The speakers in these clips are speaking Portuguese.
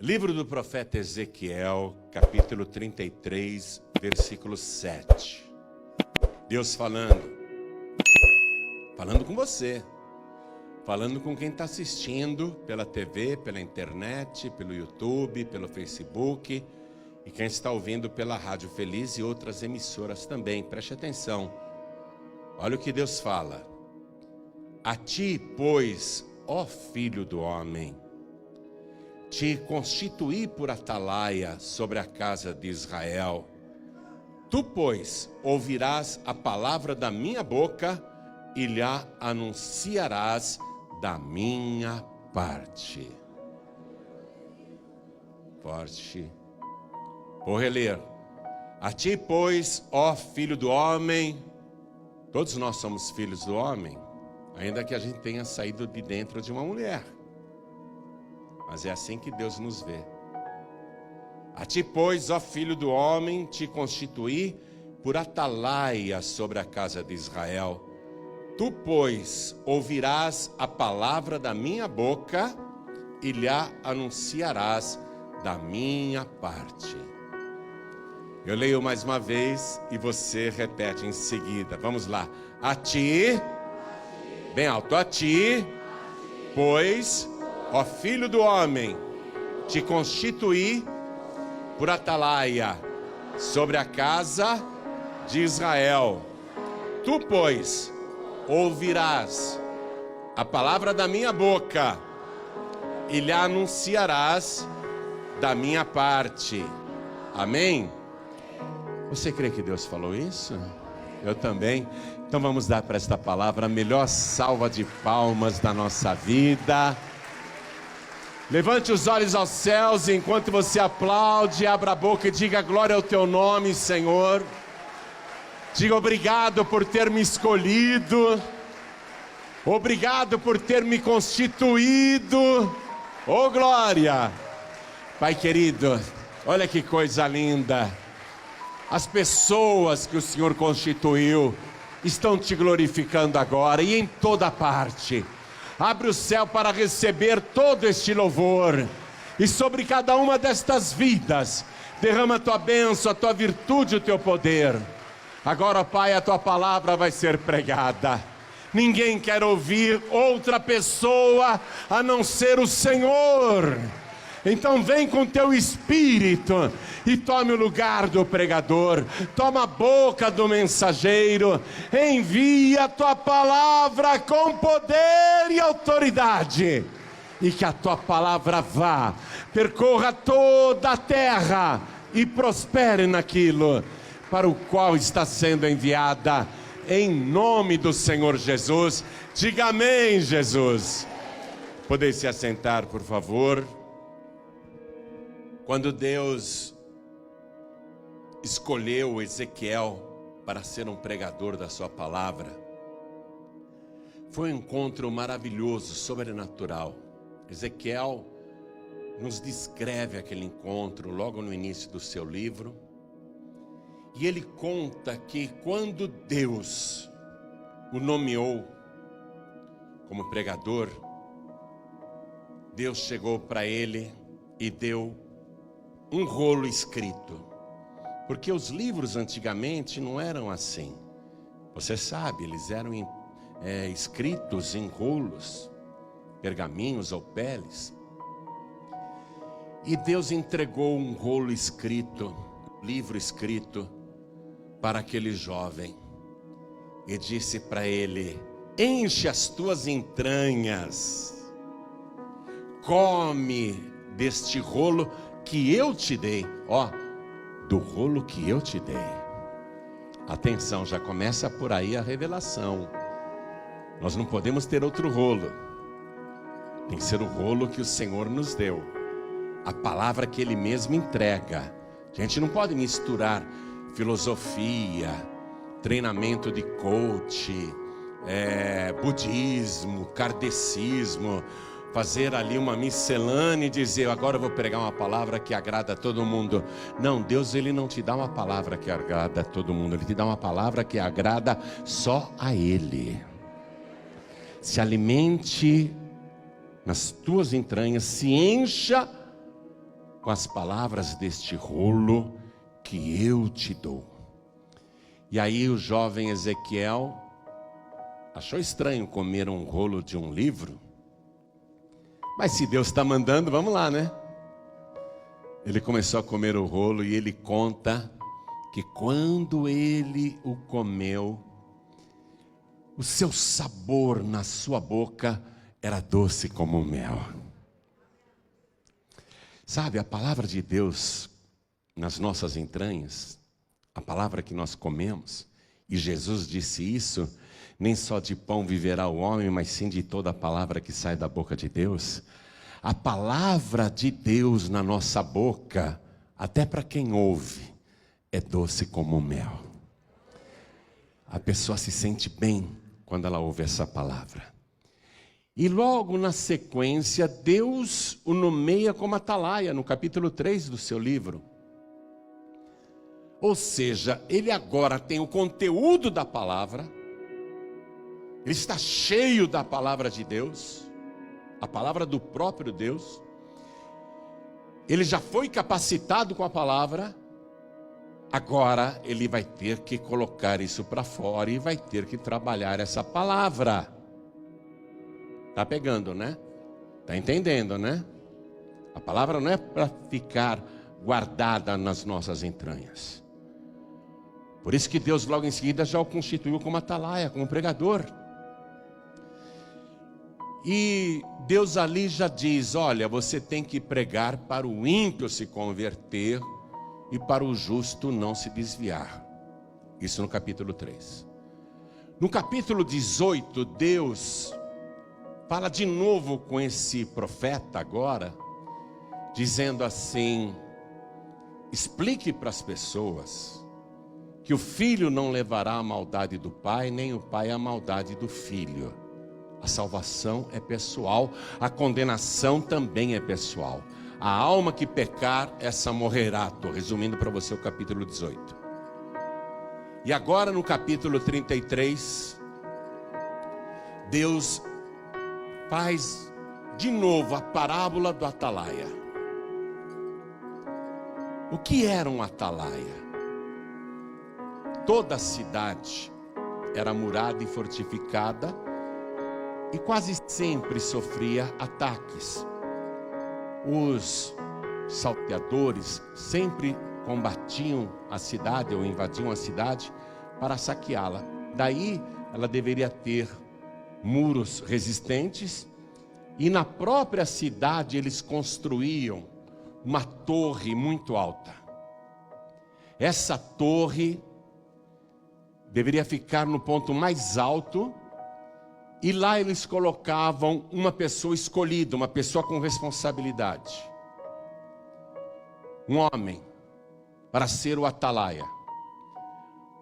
Livro do profeta Ezequiel, capítulo 33, versículo 7. Deus falando com você, falando com quem está assistindo pela TV, pela internet, pelo YouTube, pelo Facebook, e quem está ouvindo pela Rádio Feliz e outras emissoras também. Preste atenção. Olha o que Deus fala. A ti, pois, ó filho do homem, te constituí por atalaia sobre a casa de Israel. Tu, pois, ouvirás a palavra da minha boca e lhe anunciarás da minha parte. Forte. Vou reler. A ti, pois, ó filho do homem, todos nós somos filhos do homem, ainda que a gente tenha saído de dentro de uma mulher. Mas é assim que Deus nos vê. A ti, pois, ó filho do homem, te constituí por atalaia sobre a casa de Israel. Tu, pois, ouvirás a palavra da minha boca e lhe anunciarás da minha parte. Eu leio mais uma vez e você repete em seguida. Vamos lá. A ti, bem alto, a ti, pois, ó filho do homem, te constituí por atalaia sobre a casa de Israel. Tu, pois, ouvirás a palavra da minha boca e lhe anunciarás da minha parte. Amém? Você crê que Deus falou isso? Eu também. Então vamos dar para esta palavra a melhor salva de palmas da nossa vida. Levante os olhos aos céus enquanto você aplaude, abra a boca e diga glória ao teu nome, Senhor. Diga obrigado por ter me escolhido, obrigado por ter me constituído, oh glória. Pai querido, olha que coisa linda, as pessoas que o Senhor constituiu estão te glorificando agora e em toda parte. Abre o céu para receber todo este louvor. E sobre cada uma destas vidas, derrama a tua bênção, a tua virtude, o teu poder. Agora, Pai, a tua palavra vai ser pregada. Ninguém quer ouvir outra pessoa a não ser o Senhor. Então vem com teu espírito e tome o lugar do pregador, toma a boca do mensageiro, envia a tua palavra com poder e autoridade, e que a tua palavra vá, percorra toda a terra e prospere naquilo para o qual está sendo enviada, em nome do Senhor Jesus. Diga amém, Jesus. Podem se assentar, por favor. Quando Deus escolheu Ezequiel para ser um pregador da sua palavra, foi um encontro maravilhoso, sobrenatural. Ezequiel nos descreve aquele encontro logo no início do seu livro, e ele conta que quando Deus o nomeou como pregador, Deus chegou para ele e deu um rolo escrito, porque os livros antigamente não eram assim. Você sabe, eles eram escritos em rolos, pergaminhos ou peles. E Deus entregou um rolo escrito, um livro escrito, para aquele jovem, e disse para ele: enche as tuas entranhas, come deste rolo que eu te dei, do rolo que eu te dei. Atenção, já começa por aí a revelação. Nós não podemos ter outro rolo, tem que ser o rolo que o Senhor nos deu, a palavra que Ele mesmo entrega. A gente não pode misturar filosofia, treinamento de coach, budismo, kardecismo, fazer ali uma miscelânea e dizer, agora eu vou pregar uma palavra que agrada a todo mundo. Não, Deus, Ele não te dá uma palavra que agrada a todo mundo, Ele te dá uma palavra que agrada só a Ele. Se alimente nas tuas entranhas, se encha com as palavras deste rolo que eu te dou. E aí o jovem Ezequiel achou estranho comer um rolo de um livro. Mas se Deus está mandando, vamos lá, né? Ele começou a comer o rolo e ele conta que quando ele o comeu, o seu sabor na sua boca era doce como mel. Sabe, a palavra de Deus nas nossas entranhas, a palavra que nós comemos, e Jesus disse isso, nem só de pão viverá o homem, mas sim de toda a palavra que sai da boca de Deus. A palavra de Deus na nossa boca, até para quem ouve, é doce como mel. A pessoa se sente bem quando ela ouve essa palavra. E logo na sequência, Deus o nomeia como atalaia, no capítulo 3 do seu livro. Ou seja, ele agora tem o conteúdo da palavra, ele está cheio da palavra de Deus, a palavra do próprio Deus. Ele já foi capacitado com a palavra, agora ele vai ter que colocar isso para fora e vai ter que trabalhar essa palavra. Está pegando, né? Está entendendo, né? A palavra não é para ficar guardada nas nossas entranhas. Por isso que Deus logo em seguida já o constituiu como atalaia, como pregador. E Deus ali já diz, olha, você tem que pregar para o ímpio se converter e para o justo não se desviar. Isso no capítulo 3. No capítulo 18, Deus fala de novo com esse profeta agora, dizendo assim, explique para as pessoas que o filho não levará a maldade do pai, nem o pai a maldade do filho. A salvação é pessoal, a condenação também é pessoal. A alma que pecar, essa morrerá. Estou resumindo para você o capítulo 18. E agora no capítulo 33, Deus faz de novo a parábola do atalaia. O que era um atalaia? Toda a cidade era murada e fortificada e quase sempre sofria ataques. Os salteadores sempre combatiam a cidade ou invadiam a cidade para saqueá-la. Daí ela deveria ter muros resistentes, e na própria cidade eles construíam uma torre muito alta. Essa torre deveria ficar no ponto mais alto, e lá eles colocavam uma pessoa escolhida, uma pessoa com responsabilidade, um homem, para ser o atalaia.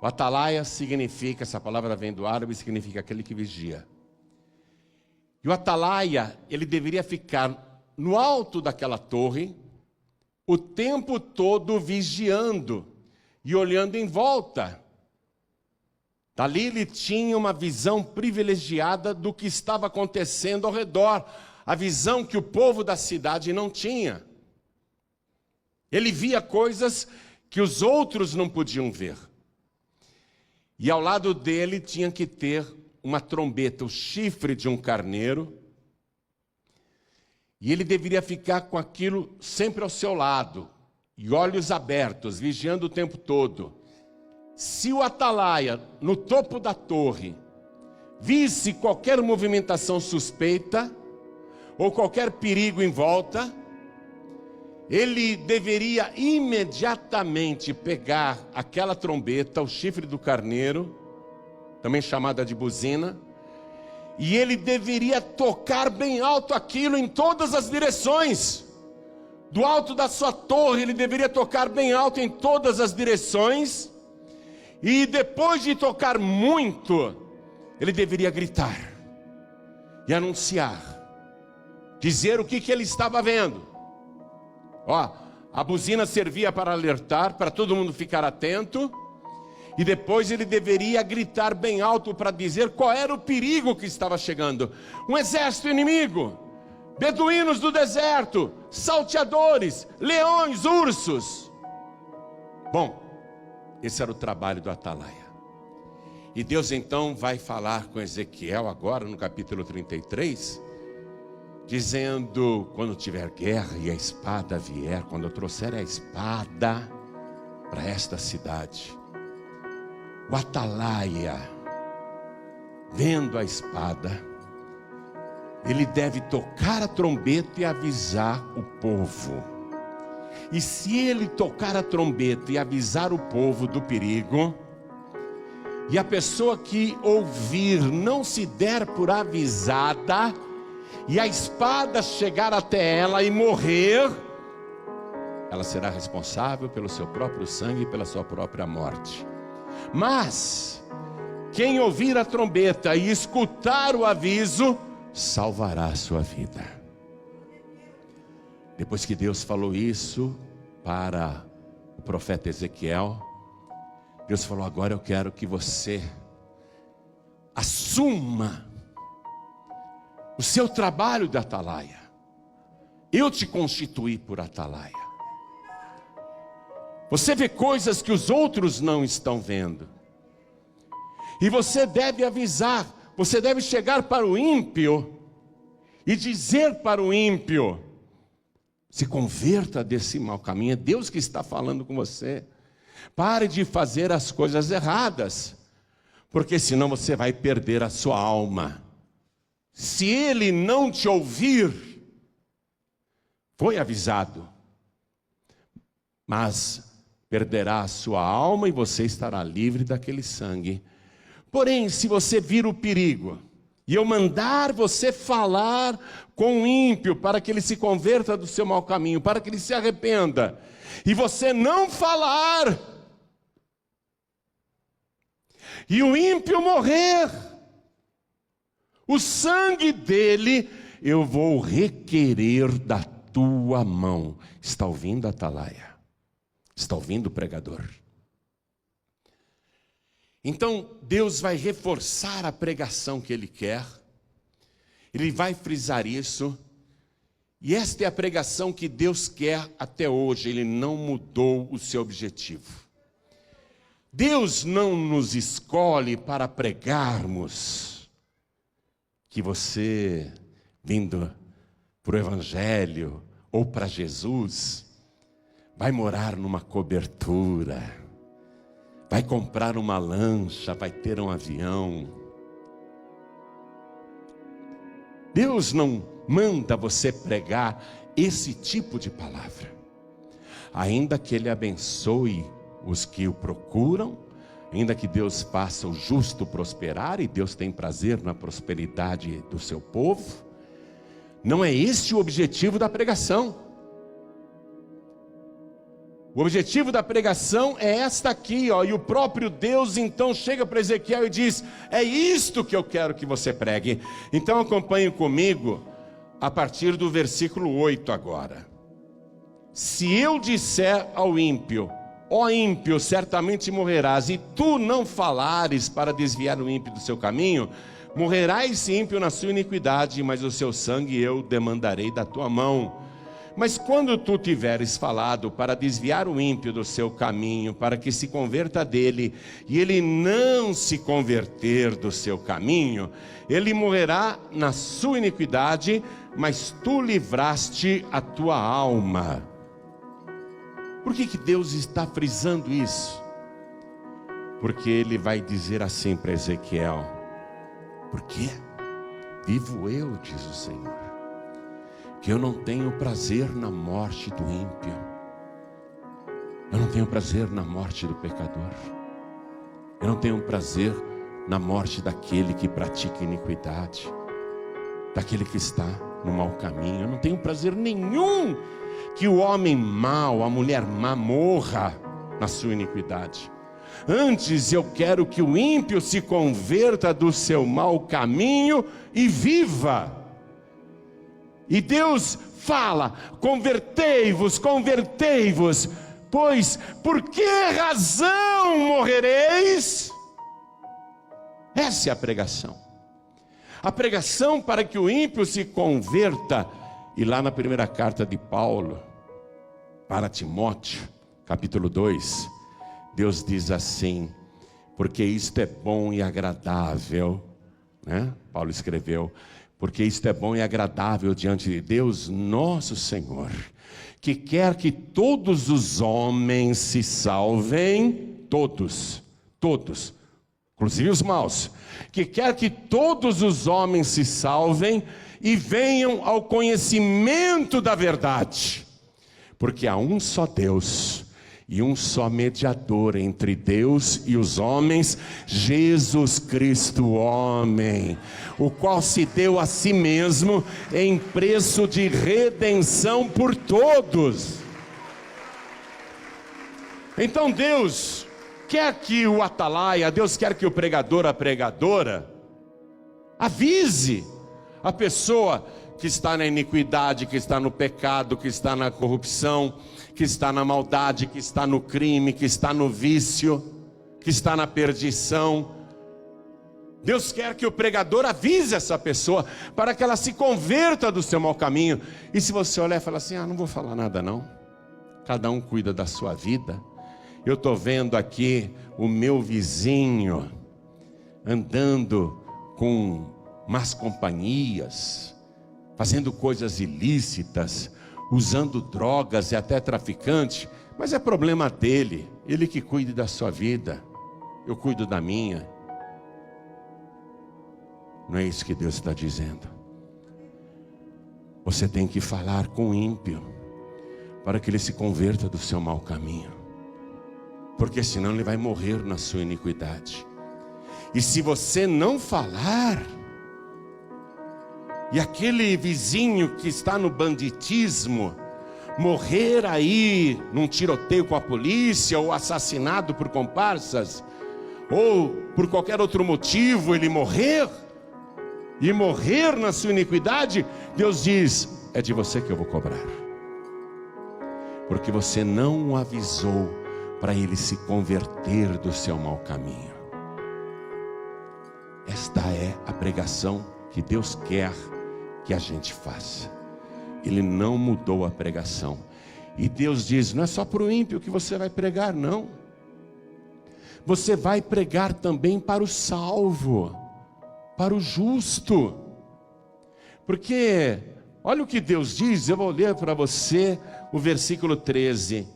O atalaia significa, essa palavra vem do árabe, significa aquele que vigia. E o atalaia, ele deveria ficar no alto daquela torre, o tempo todo vigiando e olhando em volta. Dali ele tinha uma visão privilegiada do que estava acontecendo ao redor, a visão que o povo da cidade não tinha. Ele via coisas que os outros não podiam ver. E ao lado dele tinha que ter uma trombeta, o chifre de um carneiro, e ele deveria ficar com aquilo sempre ao seu lado, e olhos abertos, vigiando o tempo todo. Se o atalaia, no topo da torre, visse qualquer movimentação suspeita, ou qualquer perigo em volta, ele deveria imediatamente pegar aquela trombeta, o chifre do carneiro, também chamada de buzina, e ele deveria tocar bem alto aquilo em todas as direções. Do alto da sua torre ele deveria tocar bem alto em todas as direções, e depois de tocar muito, ele deveria gritar e anunciar, dizer o que ele estava vendo. Ó, a buzina servia para alertar, para todo mundo ficar atento, e depois ele deveria gritar bem alto para dizer qual era o perigo que estava chegando. Um exército inimigo, beduínos do deserto, salteadores, leões, ursos. Bom, esse era o trabalho do atalaia. E Deus então vai falar com Ezequiel agora no capítulo 33, dizendo: quando tiver guerra e a espada vier, quando eu trouxer a espada para esta cidade, o atalaia, vendo a espada, ele deve tocar a trombeta e avisar o povo. E se ele tocar a trombeta e avisar o povo do perigo, e a pessoa que ouvir não se der por avisada, e a espada chegar até ela e morrer, ela será responsável pelo seu próprio sangue e pela sua própria morte. Mas quem ouvir a trombeta e escutar o aviso, salvará a sua vida. Depois que Deus falou isso para o profeta Ezequiel, Deus falou: agora eu quero que você assuma o seu trabalho de atalaia. Eu te constituí por atalaia. Você vê coisas que os outros não estão vendo, e você deve avisar. Você deve chegar para o ímpio e dizer para o ímpio: se converta desse mau caminho. É Deus que está falando com você. Pare de fazer as coisas erradas, porque senão você vai perder a sua alma. Se ele não te ouvir, foi avisado, mas perderá a sua alma e você estará livre daquele sangue. Porém, se você vir o perigo, e eu mandar você falar com o ímpio, para que ele se converta do seu mau caminho, para que ele se arrependa, e você não falar, e o ímpio morrer, o sangue dele eu vou requerer da tua mão. Está ouvindo, atalaia? Está ouvindo, pregador? Então Deus vai reforçar a pregação que Ele quer. Ele vai frisar isso. E esta é a pregação que Deus quer até hoje. Ele não mudou o seu objetivo. Deus não nos escolhe para pregarmos que você, vindo para o Evangelho ou para Jesus, vai morar numa cobertura, vai comprar uma lancha, vai ter um avião. Deus não manda você pregar esse tipo de palavra. Ainda que Ele abençoe os que o procuram, ainda que Deus faça o justo prosperar, e Deus tem prazer na prosperidade do seu povo, não é esse o objetivo da pregação. O objetivo da pregação é esta aqui, ó, e o próprio Deus então chega para Ezequiel e diz: é isto que eu quero que você pregue. Então acompanhe comigo a partir do versículo 8 agora. Se eu disser ao ímpio: ó ímpio, certamente morrerás, e tu não falares para desviar o ímpio do seu caminho, morrerá esse ímpio na sua iniquidade, mas o seu sangue eu demandarei da tua mão. Mas quando tu tiveres falado para desviar o ímpio do seu caminho, para que se converta dele, e ele não se converter do seu caminho, ele morrerá na sua iniquidade, mas tu livraste a tua alma. Por que Deus está frisando isso? Porque Ele vai dizer assim para Ezequiel: porque vivo eu, diz o Senhor, que eu não tenho prazer na morte do ímpio, eu não tenho prazer na morte do pecador, eu não tenho prazer na morte daquele que pratica iniquidade, daquele que está no mau caminho. Eu não tenho prazer nenhum que o homem mau, a mulher má morra na sua iniquidade. Antes eu quero que o ímpio se converta do seu mau caminho e viva. E Deus fala: convertei-vos, convertei-vos, pois por que razão morrereis? Essa é a pregação. A pregação para que o ímpio se converta E lá na primeira carta de Paulo para Timóteo, capítulo 2, Deus diz assim: porque isto é bom e agradável, né? Paulo escreveu: porque isto é bom e agradável diante de Deus nosso Senhor, que quer que todos os homens se salvem, todos, inclusive os maus, que quer que todos os homens se salvem e venham ao conhecimento da verdade, porque há um só Deus e um só mediador entre Deus e os homens, Jesus Cristo homem, o qual se deu a si mesmo em preço de redenção por todos. Então Deus quer que o atalaia, Deus quer que o pregador, a pregadora, avise a pessoa que está na iniquidade, que está no pecado, que está na corrupção, que está na maldade, que está no crime, que está no vício, que está na perdição. Deus quer que o pregador avise essa pessoa para que ela se converta do seu mau caminho. E se você olhar e falar assim: não vou falar nada não, cada um cuida da sua vida. Eu estou vendo aqui o meu vizinho andando com más companhias, fazendo coisas ilícitas, usando drogas e até traficante, mas é problema dele, ele que cuide da sua vida, eu cuido da minha. Não é isso que Deus está dizendo. Você tem que falar com o ímpio, para que ele se converta do seu mau caminho, porque senão ele vai morrer na sua iniquidade. E se você não falar, e aquele vizinho que está no banditismo morrer aí num tiroteio com a polícia, ou assassinado por comparsas, ou por qualquer outro motivo ele morrer, e morrer na sua iniquidade, Deus diz: é de você que eu vou cobrar, porque você não o avisou para ele se converter do seu mau caminho. Esta é a pregação que Deus quer que a gente faça. Ele não mudou a pregação. E Deus diz: não é só para o ímpio que você vai pregar, não. Você vai pregar também para o salvo, para o justo. Porque, olha o que Deus diz, eu vou ler para você o versículo 13.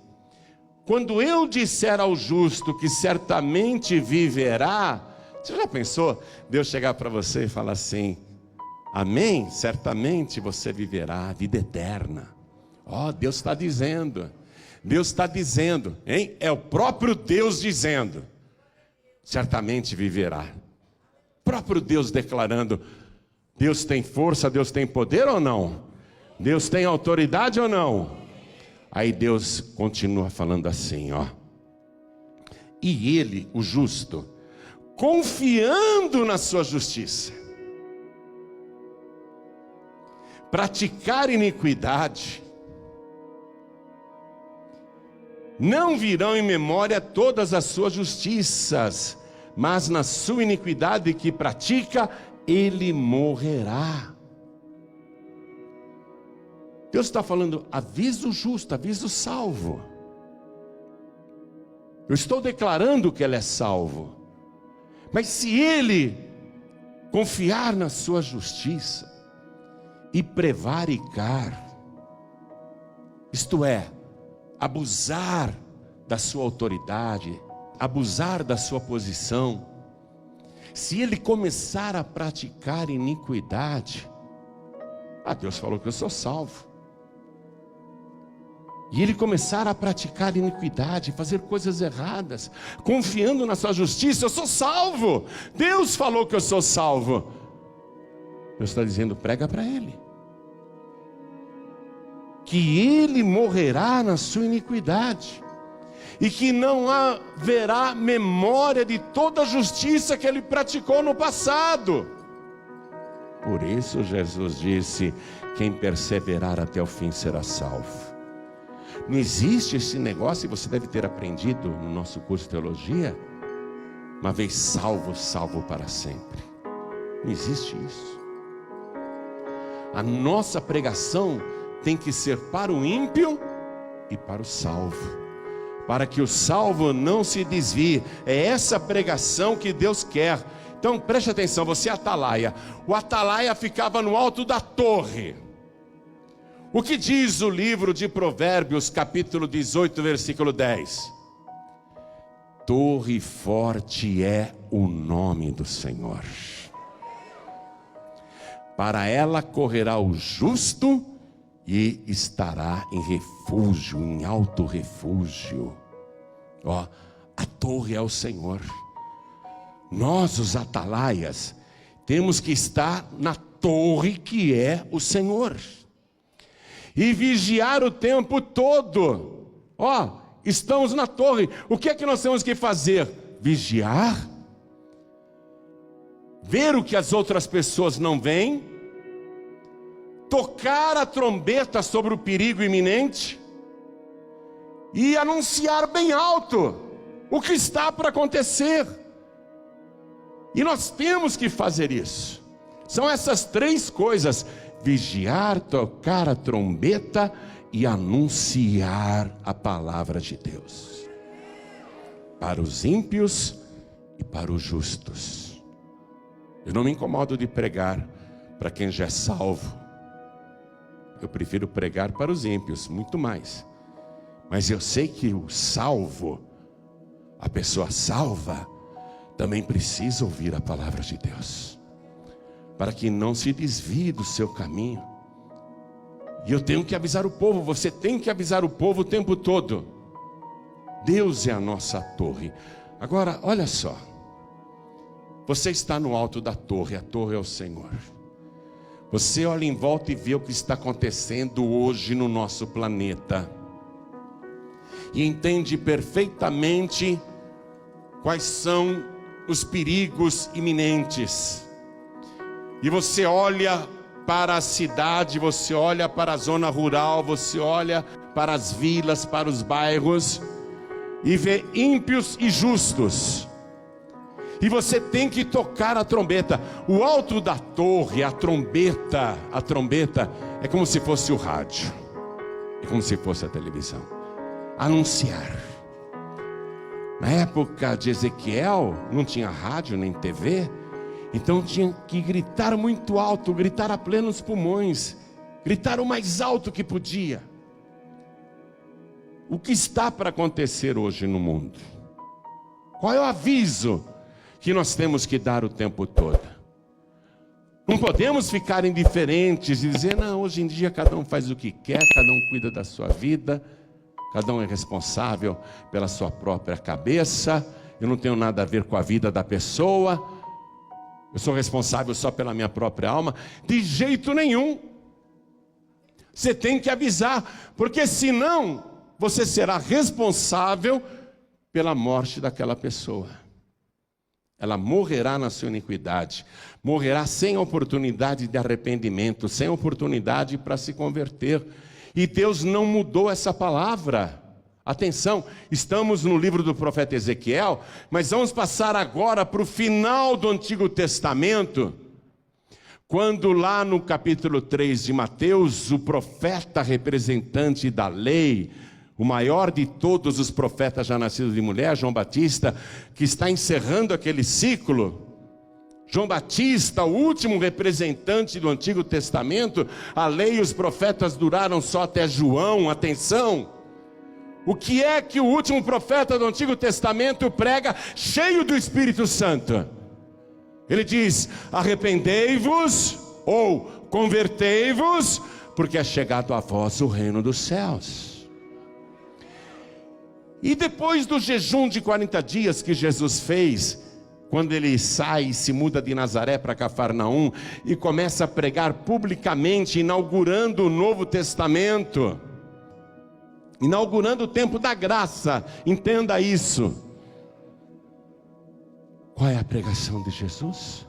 Quando eu disser ao justo que certamente viverá. Você já pensou Deus chegar para você e falar assim: amém, certamente você viverá a vida eterna. Deus está dizendo, hein? É o próprio Deus dizendo: certamente viverá. O próprio Deus declarando. Deus tem força, Deus tem poder ou não? Deus tem autoridade ou não? Aí Deus continua falando assim, e ele, o justo, confiando na sua justiça, praticar iniquidade, não virão em memória todas as suas justiças, mas na sua iniquidade que pratica, ele morrerá. Deus está falando: avisa o justo, avisa o salvo. Eu estou declarando que ele é salvo, mas se ele confiar na sua justiça e prevaricar, isto é, abusar da sua autoridade, abusar da sua posição, se ele começar a praticar iniquidade, Deus falou que eu sou salvo, e ele começar a praticar iniquidade, fazer coisas erradas, confiando na sua justiça, eu sou salvo, Deus falou que eu sou salvo. Deus está dizendo: prega para ele, que ele morrerá na sua iniquidade, e que não haverá memória de toda a justiça que ele praticou no passado. Por isso Jesus disse: quem perseverar até o fim será salvo. Não existe esse negócio, e você deve ter aprendido no nosso curso de teologia: uma vez salvo, salvo para sempre. Não existe isso. A nossa pregação tem que ser para o ímpio e para o salvo, para que o salvo não se desvie. É essa pregação que Deus quer. Então preste atenção, você é atalaia. O atalaia ficava no alto da torre. O que diz o livro de Provérbios, capítulo 18, versículo 10? Torre forte é o nome do Senhor. Para ela correrá o justo e estará em refúgio, em alto refúgio. Ó, a torre é o Senhor. Nós, os atalaias, temos que estar na torre que é o Senhor. E vigiar o tempo todo. Ó, estamos na torre. O que é que nós temos que fazer? Vigiar. Ver o que as outras pessoas não veem. Tocar a trombeta sobre o perigo iminente. E anunciar bem alto o que está para acontecer. E nós temos que fazer isso. São essas três coisas: vigiar, tocar a trombeta e anunciar a palavra de Deus. Para os ímpios e para os justos. Eu não me incomodo de pregar para quem já é salvo. Eu prefiro pregar para os ímpios, muito mais. Mas eu sei que o salvo, a pessoa salva, também precisa ouvir a palavra de Deus, para que não se desvie do seu caminho. E eu tenho que avisar o povo, você tem que avisar o povo o tempo todo. Deus é a nossa torre. Agora, olha só. Você está no alto da torre, a torre é o Senhor. Você olha em volta e vê o que está acontecendo hoje no nosso planeta. E entende perfeitamente quais são os perigos iminentes. E você olha para a cidade, você olha para a zona rural, você olha para as vilas, para os bairros, e vê ímpios e justos. E você tem que tocar a trombeta. O alto da torre, a trombeta é como se fosse o rádio, é como se fosse a televisão. Anunciar. Na época de Ezequiel, não tinha rádio nem TV, então tinha que gritar muito alto, gritar a plenos pulmões, gritar o mais alto que podia. O que está para acontecer hoje no mundo? Qual é o aviso que nós temos que dar o tempo todo? Não podemos ficar indiferentes e dizer, não, hoje em dia cada um faz o que quer, cada um cuida da sua vida, cada um é responsável pela sua própria cabeça, eu não tenho nada a ver com a vida da pessoa, eu sou responsável só pela minha própria alma. De jeito nenhum. Você tem que avisar, porque senão você será responsável pela morte daquela pessoa. Ela morrerá na sua iniquidade, morrerá sem oportunidade de arrependimento, sem oportunidade para se converter. E Deus não mudou essa palavra. Atenção, estamos no livro do profeta Ezequiel, mas vamos passar agora para o final do Antigo Testamento, quando lá no capítulo 3 de Mateus, o profeta representante da lei, o maior de todos os profetas já nascidos de mulher, João Batista, que está encerrando aquele ciclo. João Batista, o último representante do Antigo Testamento. A lei e os profetas duraram só até João. Atenção, o que é que o último profeta do Antigo Testamento prega, cheio do Espírito Santo? Ele diz, arrependei-vos ou convertei-vos, porque é chegado a vós o reino dos céus. E depois do jejum de 40 dias que Jesus fez, quando ele sai e se muda de Nazaré para Cafarnaum e começa a pregar publicamente, inaugurando o Novo Testamento, inaugurando o tempo da graça, entenda isso. Qual é a pregação de Jesus?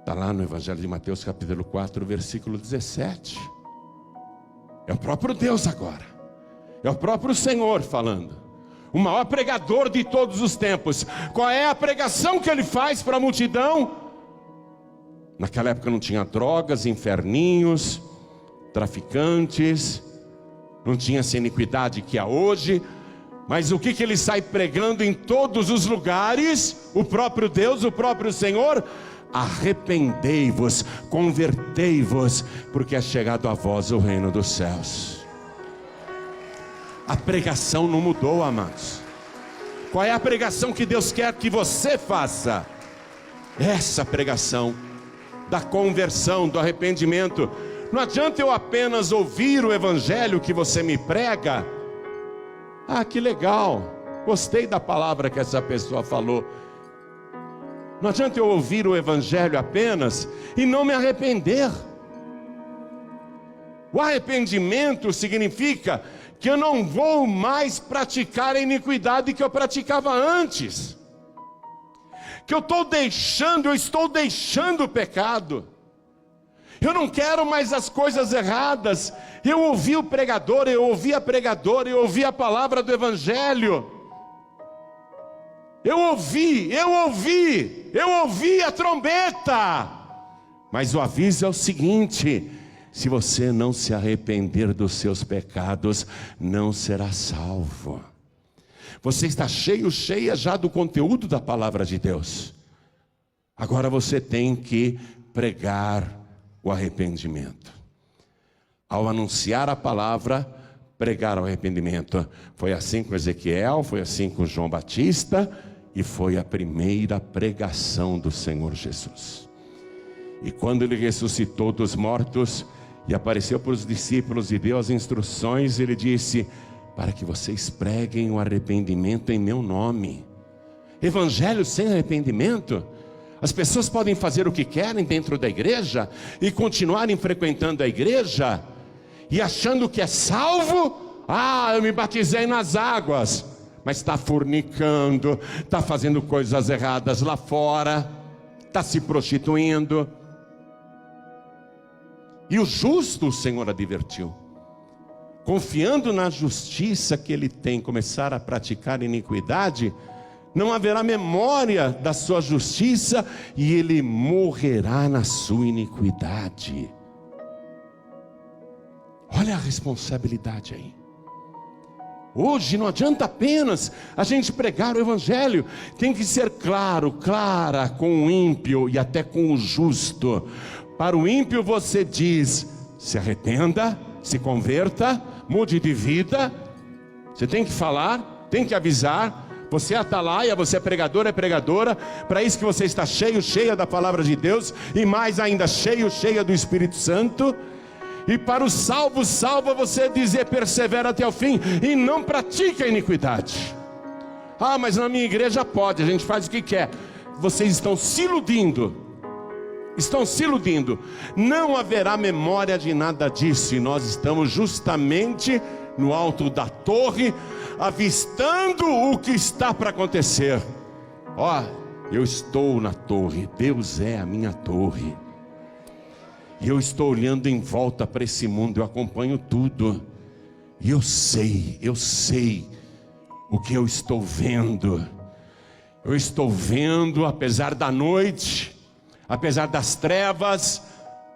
Está lá no Evangelho de Mateus capítulo 4, versículo 17. É o próprio Deus agora, é o próprio Senhor falando. O maior pregador de todos os tempos. Qual é a pregação que ele faz para a multidão? Naquela época não tinha drogas, inferninhos, traficantes, não tinha essa iniquidade que há hoje. Mas o que ele sai pregando em todos os lugares? O próprio Deus, o próprio Senhor: arrependei-vos, convertei-vos, porque é chegado a vós o reino dos céus. A pregação não mudou, amados. Qual é a pregação que Deus quer que você faça? Essa pregação da conversão, do arrependimento. Não adianta eu apenas ouvir o evangelho que você me prega. Ah, que legal, gostei da palavra que essa pessoa falou. Não adianta eu ouvir o evangelho apenas e não me arrepender. O arrependimento significa que eu não vou mais praticar a iniquidade que eu praticava antes. Que eu estou deixando o pecado. Eu não quero mais as coisas erradas. Eu ouvi o pregador, eu ouvi a pregadora, eu ouvi a palavra do evangelho. Eu ouvi a trombeta. Mas o aviso é o seguinte: se você não se arrepender dos seus pecados, não será salvo. Você está cheia já do conteúdo da palavra de Deus. Agora você tem que pregar o arrependimento. Ao anunciar a palavra, pregar o arrependimento. Foi assim com Ezequiel, foi assim com João Batista, e foi a primeira pregação do Senhor Jesus. E quando ele ressuscitou dos mortos e apareceu para os discípulos e deu as instruções, ele disse: para que vocês preguem o arrependimento em meu nome. Evangelho sem arrependimento? As pessoas podem fazer o que querem dentro da igreja e continuarem frequentando a igreja e achando que é salvo. Ah, eu me batizei nas águas, mas está fornicando, está fazendo coisas erradas lá fora, está se prostituindo. E o justo, o Senhor advertiu, confiando na justiça que ele tem, começar a praticar iniquidade, não haverá memória da sua justiça, e ele morrerá na sua iniquidade. Olha a responsabilidade aí. Hoje não adianta apenas a gente pregar o evangelho, tem que ser clara com o ímpio e até com o justo. Para o ímpio você diz: se arrependa, se converta, mude de vida. Você tem que falar, tem que avisar. Você é atalaia, você é pregadora, para isso que você está cheia da palavra de Deus, e mais ainda cheia do Espírito Santo. E para o salvo, salva você dizer: persevera até o fim e não pratica a iniquidade. Ah, mas na minha igreja pode, a gente faz o que quer. Vocês estão se iludindo. Não haverá memória de nada disso. E nós estamos justamente no alto da torre, avistando o que está para acontecer. Ó, eu estou na torre, Deus é a minha torre, e eu estou olhando em volta para esse mundo, eu acompanho tudo, e eu sei o que eu estou vendo. Eu estou vendo, apesar da noite, apesar das trevas,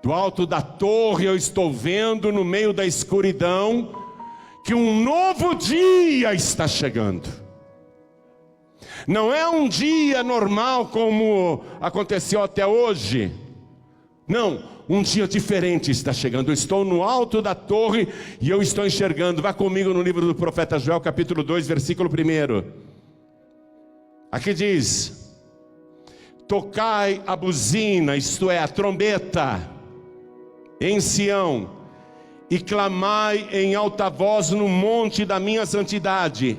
do alto da torre, eu estou vendo no meio da escuridão que um novo dia está chegando. Não é um dia normal como aconteceu até hoje. Não, um dia diferente está chegando. Eu estou no alto da torre e eu estou enxergando. Vá comigo no livro do profeta Joel, capítulo 2, versículo 1. Aqui diz: tocai a buzina, isto é, a trombeta, em Sião, e clamai em alta voz no monte da minha santidade.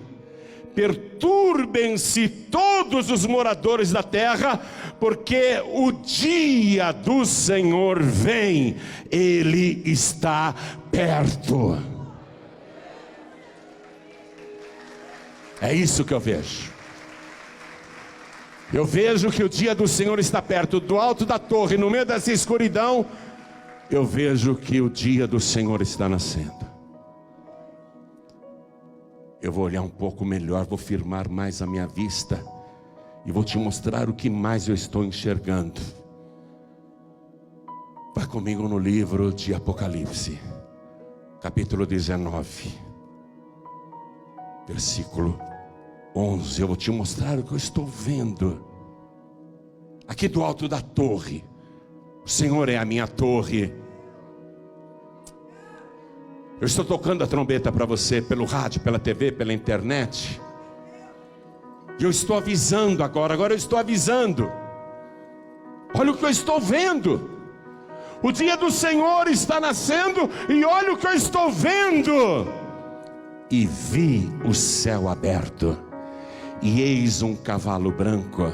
Perturbem-se todos os moradores da terra, porque o dia do Senhor vem, Ele está perto. É isso que eu vejo. Eu vejo que o dia do Senhor está perto. Do alto da torre, no meio dessa escuridão, eu vejo que o dia do Senhor está nascendo. Eu vou olhar um pouco melhor, vou firmar mais a minha vista e vou te mostrar o que mais eu estou enxergando. Vai comigo no livro de Apocalipse, capítulo 19, versículo 11. Eu vou te mostrar o que eu estou vendo. Aqui do alto da torre, o Senhor é a minha torre. Eu estou tocando a trombeta para você pelo rádio, pela TV, pela internet. E eu estou avisando agora eu estou avisando. Olha o que eu estou vendo. O dia do Senhor está nascendo e olha o que eu estou vendo. E vi o céu aberto, e eis um cavalo branco.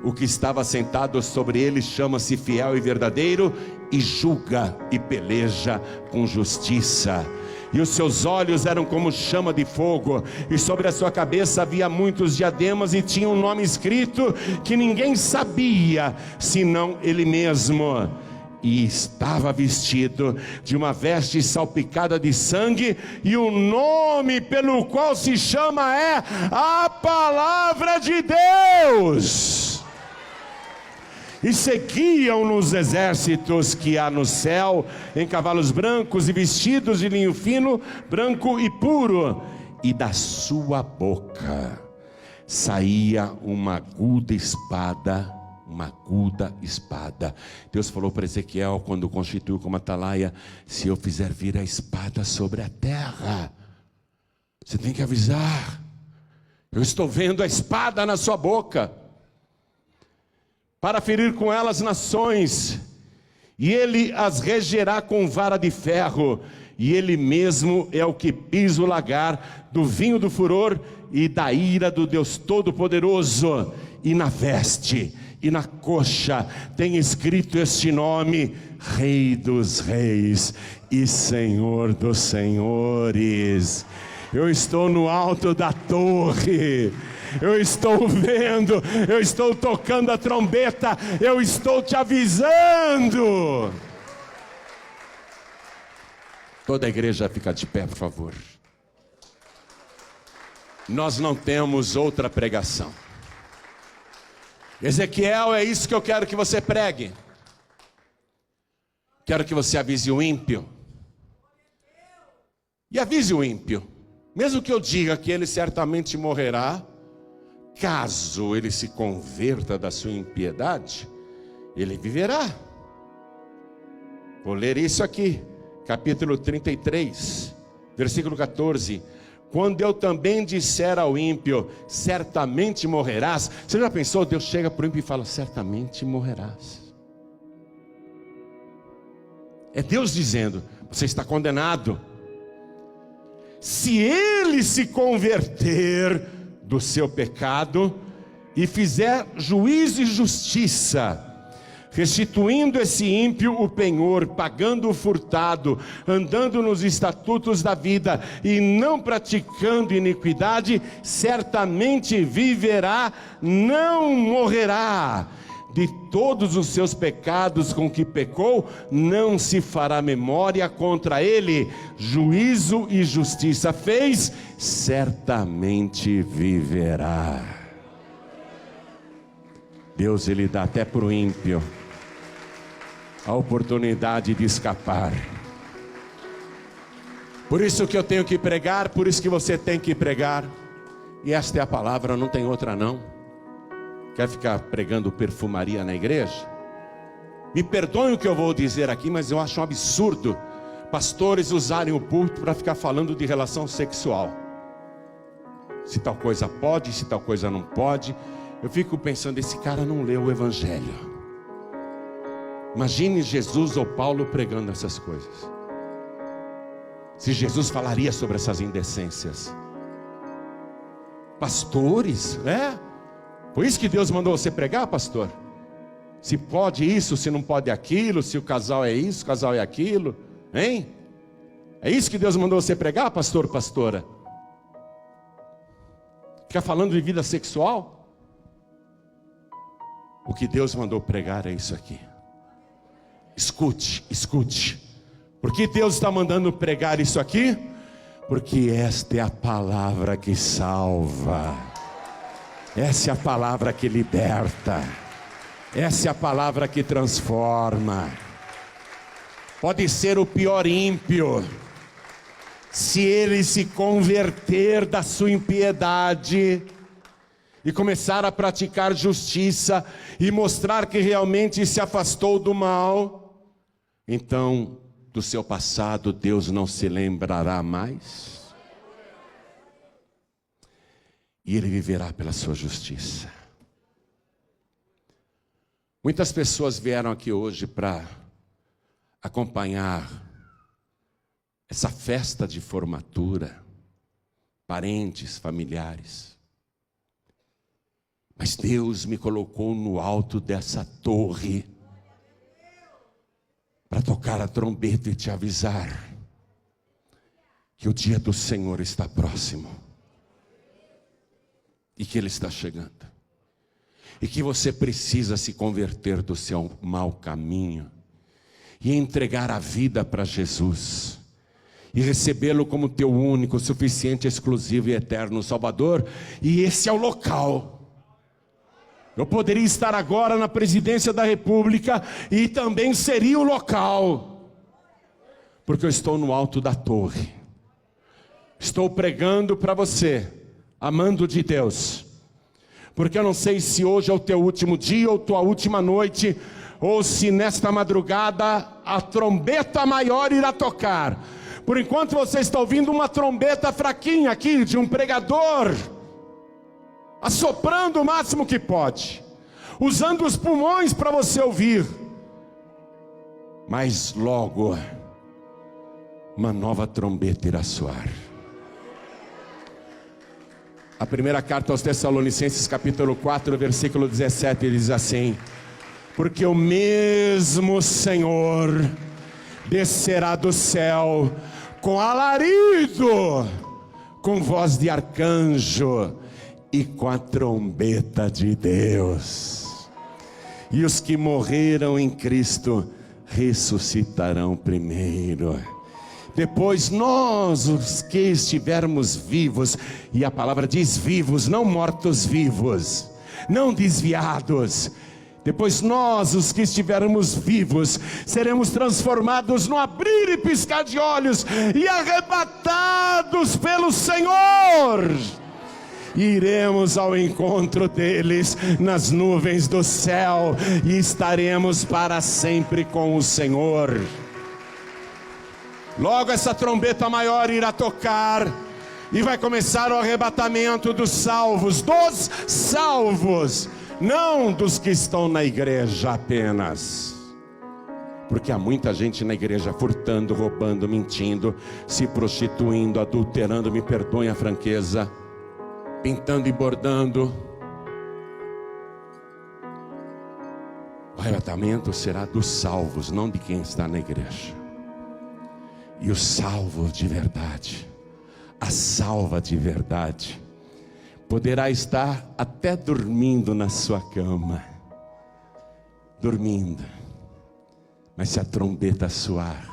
O que estava sentado sobre ele chama-se Fiel e Verdadeiro, e julga e peleja com justiça. E os seus olhos eram como chama de fogo, e sobre a sua cabeça havia muitos diademas, e tinha um nome escrito que ninguém sabia, senão ele mesmo. E estava vestido de uma veste salpicada de sangue, e o nome pelo qual se chama é a Palavra de Deus. E seguiam-no os exércitos que há no céu, em cavalos brancos e vestidos de linho fino, branco e puro. E da sua boca saía uma aguda espada. Uma aguda espada. Deus falou para Ezequiel, quando constituiu como atalaia: se eu fizer vir a espada sobre a terra, você tem que avisar. Eu estou vendo a espada na sua boca, para ferir com ela as nações, e ele as regerá com vara de ferro, e ele mesmo é o que pisa o lagar do vinho do furor e da ira do Deus Todo-Poderoso. E na veste e na coxa tem escrito este nome: Rei dos Reis e Senhor dos Senhores. Eu estou no alto da torre, eu estou vendo, eu estou tocando a trombeta, eu estou te avisando. Toda a igreja fica de pé, por favor. Nós não temos outra pregação. Ezequiel, é isso que eu quero que você pregue. Quero que você avise o ímpio. E avise o ímpio, mesmo que eu diga que ele certamente morrerá, caso ele se converta da sua impiedade, ele viverá. Vou ler isso aqui, capítulo 33, versículo 14. Quando eu também disser ao ímpio, certamente morrerás. Você já pensou? Deus chega para o ímpio e fala: certamente morrerás. É Deus dizendo: você está condenado. Se ele se converter do seu pecado e fizer juízo e justiça, restituindo esse ímpio o penhor, pagando o furtado, andando nos estatutos da vida e não praticando iniquidade, certamente viverá, não morrerá. De todos os seus pecados com que pecou, não se fará memória contra ele. Juízo e justiça fez, certamente viverá. Deus, ele dá até para o ímpio a oportunidade de escapar. Por isso que eu tenho que pregar, por isso que você tem que pregar. E esta é a palavra, não tem outra não. Quer ficar pregando perfumaria na igreja? Me perdoem o que eu vou dizer aqui, mas eu acho um absurdo pastores usarem o púlpito para ficar falando de relação sexual. Se tal coisa pode, se tal coisa não pode. Eu fico pensando, esse cara não leu o Evangelho. Imagine Jesus ou Paulo pregando essas coisas. Se Jesus falaria sobre essas indecências. Pastores, Foi isso que Deus mandou você pregar, pastor? Se pode isso, se não pode aquilo, se o casal é isso, o casal é aquilo, hein? É isso que Deus mandou você pregar, pastor, pastora? Ficar falando de vida sexual? O que Deus mandou pregar é isso aqui. Escute, escute. Por que Deus está mandando pregar isso aqui? Porque esta é a palavra que salva. Essa é a palavra que liberta. Essa é a palavra que transforma. pode ser o pior ímpio. Se ele se converter da sua impiedade e começar a praticar justiça e mostrar que realmente se afastou do mal, então do seu passado Deus não se lembrará mais. E ele viverá pela sua justiça. Muitas pessoas vieram aqui hoje para acompanhar essa festa de formatura, parentes, familiares. Mas Deus me colocou no alto dessa torre para tocar a trombeta e te avisar que o dia do Senhor está próximo e que Ele está chegando e que você precisa se converter do seu mau caminho e entregar a vida para Jesus e recebê-lo como teu único, suficiente, exclusivo e eterno Salvador. E esse é o local. Eu poderia estar agora na presidência da República e também seria o local, porque eu estou no alto da torre. Estou pregando para você, amando de Deus, porque eu não sei se hoje é o teu último dia ou tua última noite, ou se nesta madrugada a trombeta maior irá tocar. Por enquanto você está ouvindo uma trombeta fraquinha aqui, de um pregador, assoprando o máximo que pode, usando os pulmões para você ouvir. Mas logo, uma nova trombeta irá soar. A primeira carta aos Tessalonicenses, capítulo 4, versículo 17, diz assim: porque o mesmo Senhor descerá do céu com alarido, com voz de arcanjo e com a trombeta de Deus. E os que morreram em Cristo ressuscitarão primeiro. Depois nós, os que estivermos vivos, e a palavra diz vivos, não mortos vivos, não desviados. Depois nós, os que estivermos vivos, seremos transformados no abrir e piscar de olhos e arrebatados pelo Senhor. E iremos ao encontro deles nas nuvens do céu e estaremos para sempre com o Senhor. Logo essa trombeta maior irá tocar e vai começar o arrebatamento dos salvos, não dos que estão na igreja apenas, porque há muita gente na igreja furtando, roubando, mentindo, se prostituindo, adulterando, me perdoem a franqueza, pintando e bordando. O arrebatamento será dos salvos, não de quem está na igreja. E o salvo de verdade, a salva de verdade, poderá estar até dormindo na sua cama, dormindo, mas se a trombeta soar,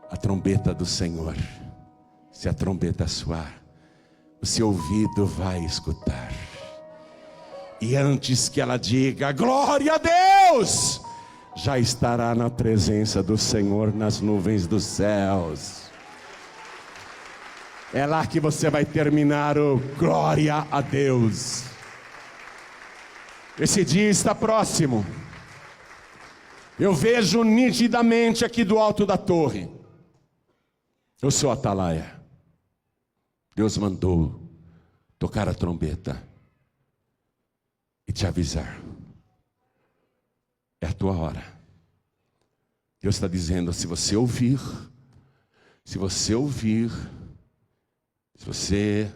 a trombeta do Senhor, se a trombeta soar, o seu ouvido vai escutar, e antes que ela diga glória a Deus, já estará na presença do Senhor nas nuvens dos céus. É lá que você vai terminar o glória a Deus. Esse dia está próximo. Eu vejo nitidamente aqui do alto da torre. Eu sou atalaia. Deus mandou tocar a trombeta e te avisar. É a tua hora. Deus está dizendo, se você ouvir, se você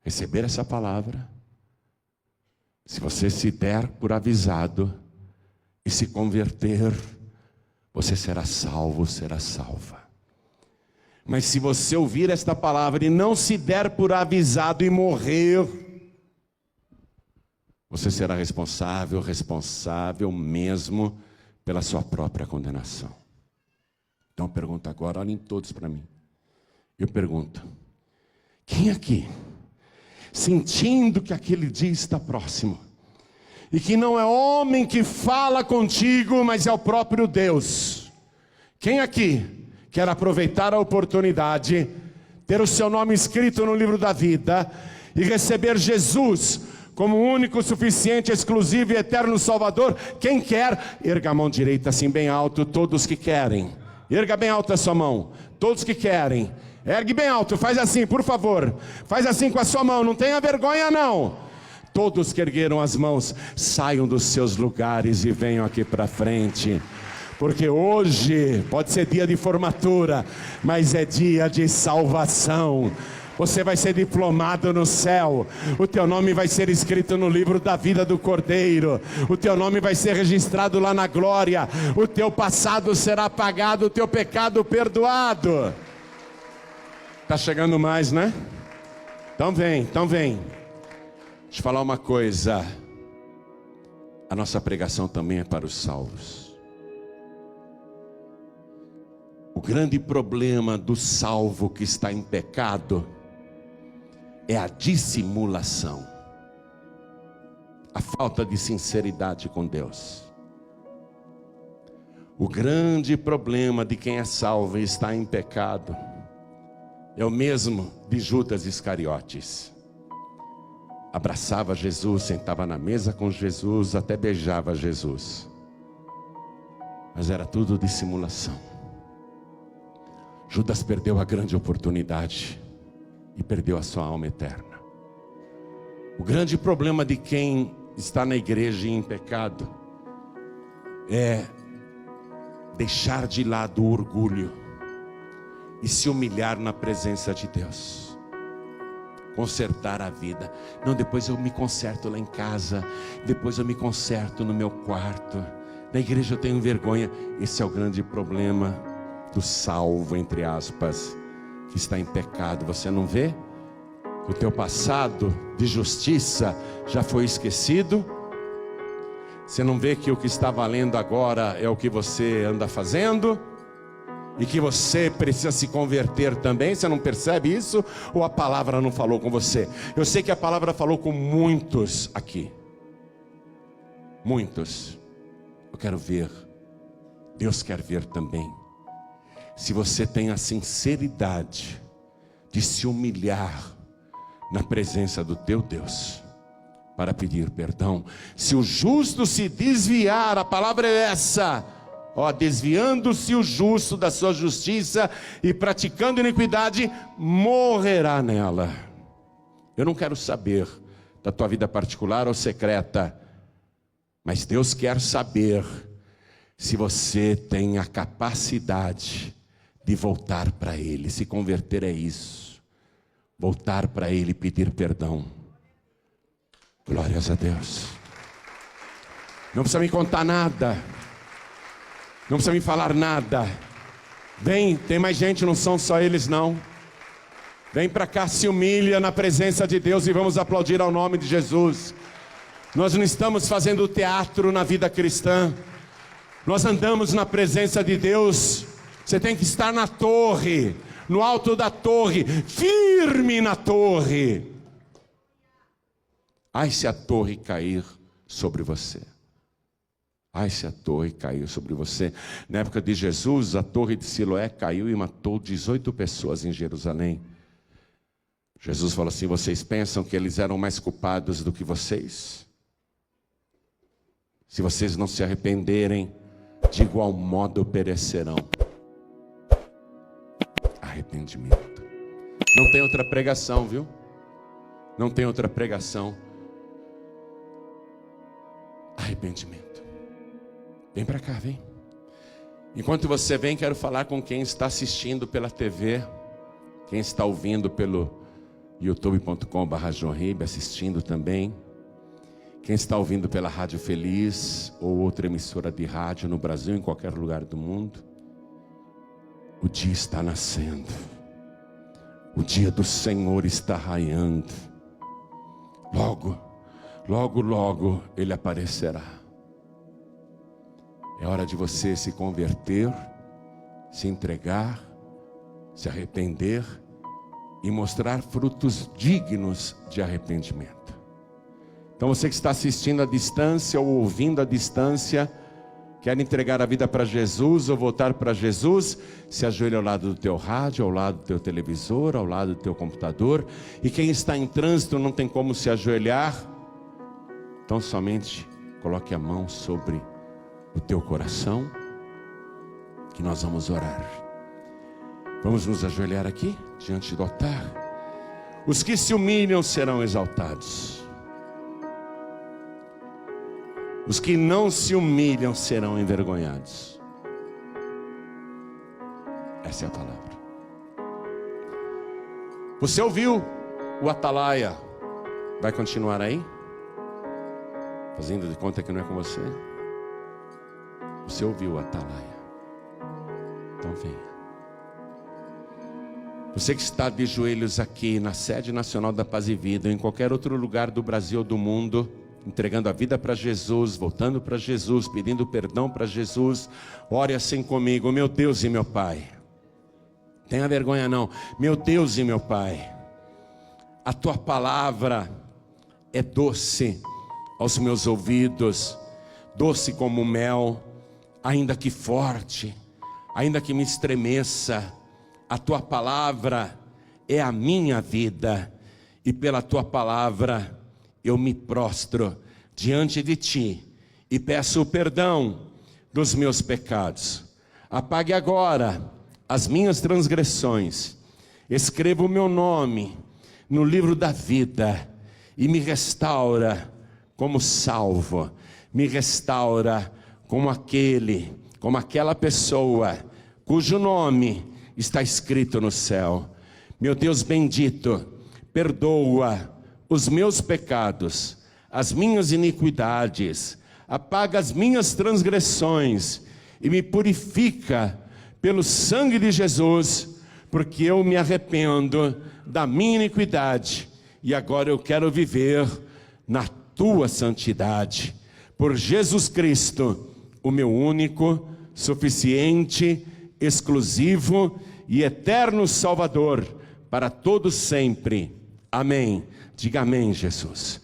receber essa palavra, se você se der por avisado e se converter, você será salvo, será salva. Mas se você ouvir esta palavra e não se der por avisado e morrer, você será responsável mesmo pela sua própria condenação. Então eu pergunto agora, olhem todos para mim. Eu pergunto, quem aqui, sentindo que aquele dia está próximo, e que não é homem que fala contigo, mas é o próprio Deus, Quem aqui quer aproveitar a oportunidade, ter o seu nome escrito no livro da vida e receber Jesus como o único, suficiente, exclusivo e eterno Salvador? Quem quer, erga a mão direita assim bem alto. Todos que querem, erga bem alto a sua mão. Todos que querem, ergue bem alto, faz assim, por favor. Faz assim com a sua mão, não tenha vergonha não. Todos que ergueram as mãos, saiam dos seus lugares e venham aqui para frente. Porque hoje pode ser dia de formatura, mas é dia de salvação. Você vai ser diplomado no céu. O teu nome vai ser escrito no livro da vida do Cordeiro. O teu nome vai ser registrado lá na glória. O teu passado será apagado, o teu pecado perdoado. Está chegando mais, né? Então vem, então vem. Deixa eu falar uma coisa. A nossa pregação também é para os salvos. O grande problema do salvo que está em pecado é a dissimulação, a falta de sinceridade com Deus. O grande problema de quem é salvo e está em pecado é o mesmo de Judas Iscariotes. Abraçava Jesus, sentava na mesa com Jesus, até beijava Jesus, mas era tudo dissimulação. Judas perdeu a grande oportunidade e perdeu a sua alma eterna. O grande problema de quem está na igreja e em pecado é deixar de lado o orgulho e se humilhar na presença de Deus. Consertar a vida. Não, depois eu me conserto lá em casa, depois eu me conserto no meu quarto. Na igreja eu tenho vergonha. Esse é o grande problema do salvo, entre aspas, que está em pecado. Você não vê que o teu passado de justiça já foi esquecido? Você não vê que o que está valendo agora é o que você anda fazendo? E que você precisa se converter também? Você não percebe isso? Ou a palavra não falou com você? Eu sei que a palavra falou com muitos aqui. Muitos. Eu quero ver. Deus quer ver também. Se você tem a sinceridade de se humilhar na presença do teu Deus para pedir perdão. Se o justo se desviar, a palavra é essa, desviando-se o justo da sua justiça e praticando iniquidade, morrerá nela. Eu não quero saber da tua vida particular ou secreta, mas Deus quer saber se você tem a capacidade de voltar para Ele. Se converter é isso, voltar para Ele e pedir perdão. Glórias a Deus. Não precisa me contar nada, não precisa me falar nada. Vem, tem mais gente, não são só eles não. Vem para cá, se humilha na presença de Deus e vamos aplaudir ao nome de Jesus. Nós não estamos fazendo teatro na vida cristã. Nós andamos na presença de Deus. Você tem que estar na torre, no alto da torre, firme na torre. Ai, se a torre cair sobre você. Ai, se a torre caiu sobre você. Na época de Jesus, a torre de Siloé caiu e matou 18 pessoas em Jerusalém. Jesus falou assim: vocês pensam que eles eram mais culpados do que vocês? Se vocês não se arrependerem, de igual modo perecerão. Arrependimento. Não tem outra pregação, viu? Não tem outra pregação. Arrependimento. Vem para cá, vem. Enquanto você vem, quero falar com quem está assistindo pela TV, quem está ouvindo pelo youtube.com/joinribe, assistindo também, quem está ouvindo pela Rádio Feliz ou outra emissora de rádio no Brasil, em qualquer lugar do mundo. O dia está nascendo, o dia do Senhor está raiando. Logo, logo, logo Ele aparecerá. É hora de você se converter, se entregar, se arrepender e mostrar frutos dignos de arrependimento. Então você que está assistindo à distância ou ouvindo à distância, quer entregar a vida para Jesus ou voltar para Jesus, se ajoelha ao lado do teu rádio, ao lado do teu televisor, ao lado do teu computador. E quem está em trânsito não tem como se ajoelhar, então somente coloque a mão sobre o teu coração, que nós vamos orar. Vamos nos ajoelhar aqui, diante do altar. Os que se humilham serão exaltados. Os que não se humilham serão envergonhados. Essa é a palavra. Você ouviu o atalaia? Vai continuar aí? Fazendo de conta que não é com você? Você ouviu o atalaia? Então venha. Você que está de joelhos aqui na sede nacional da Paz e Vida, ou em qualquer outro lugar do Brasil ou do mundo, entregando a vida para Jesus, voltando para Jesus, pedindo perdão para Jesus, ore assim comigo: meu Deus e meu Pai. Tenha vergonha não. Meu Deus e meu Pai, a tua palavra é doce aos meus ouvidos, doce como mel, ainda que forte, ainda que me estremeça. A tua palavra é a minha vida, e pela tua palavra eu me prostro diante de ti e peço o perdão dos meus pecados. Apague agora as minhas transgressões, escreva o meu nome no livro da vida e me restaura como salvo, me restaura como aquela pessoa cujo nome está escrito no céu. Meu Deus bendito, perdoa os meus pecados, as minhas iniquidades, apaga as minhas transgressões e me purifica pelo sangue de Jesus, porque eu me arrependo da minha iniquidade e agora eu quero viver na tua santidade. Por Jesus Cristo, o meu único, suficiente, exclusivo e eterno Salvador, para todos sempre. Amém. Diga amém, Jesus.